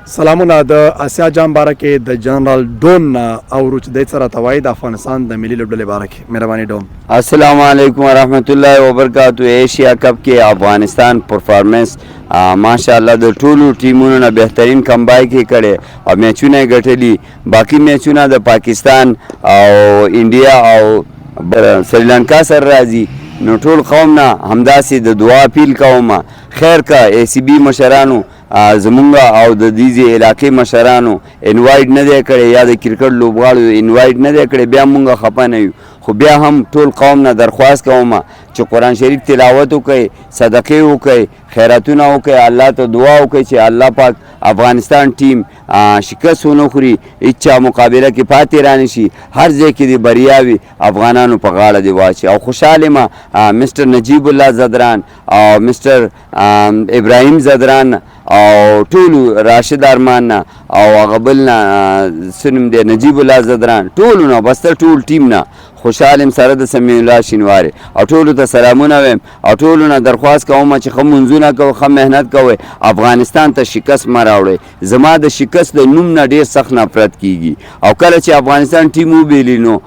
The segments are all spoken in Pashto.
سلامونه د اسیا جام باره کې د جنرال ډون او چې د سره توای د افغانستان د ملي لوبډلې باره کې مهرباني ډون. السلام علیکم ورحمت الله وبرکاتہ. ایشیا کپ کې افغانستان پرفارمنس ماشاءالله د ټولو ټیمونو نه بهترین کمبای کې کړي او میچونه ګټلي. باقی میچونه د پاکستان او انډیا او سریلانکا سره راځي. نو ټول قوم نه همداسې د دعا اپیل کوم خیر کا ای سی بی مشرانو زمونږ او د دې علاقې مشرانو انوایټ نه دی کړی یا د کرکټ لوبغاړو انوایټ نه دی کړی، بیا مونږ خفه نه یو. خو بیا هم ټول قوم نه درخواست کوم چې قرآن شریف تلاوت وکړي، صدقې وکړي، خیراتونه وکړي، الله ته دعا وکړي چې الله پاک افغانستان ټیم شکست ونه خوري، هیچا مقابله کې پاتې رانه شي، هر ځای کې د بریا وي افغانانو په غاړه دی واچي. او خوشحال یم مستر نجیب الله زدران او مستر ابراهیم زدران او ټولو راشد ارمان نه او هغه بل نه څه نوم دی نجیب الله زدران ټولو نه بسته ټول ټیم نه خوشحال یم سره د سمیع الله شینواري او ټولو ته سلامونه وایم او ټولو نه درخواست کوم چې ښه منځونه کوئ، ښه محنت کوئ، افغانستان ته شکست مه راوړئ. زما د شکست د نوم نه ډېر سخت نفرت کیږي او کله چې افغانستان ټیم وبیلي نو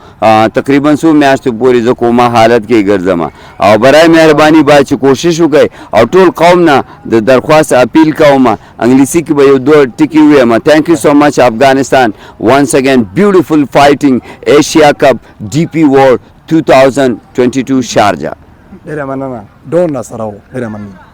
تقریبا څو میاشتو پورې زه کومه حالت کې ګرځم او برای مهرباني باید چې کوشش وکړئ او ټول قوم نه د درخواست اپیل کوم انګلیسي کې به یو دوه ټکي ووایم. تhank you so much Afghanistan. Once again beautiful fighting Asia Cup DP World 2022 Sharjah. ډېره مننه ډون سره و، ډېره مننه.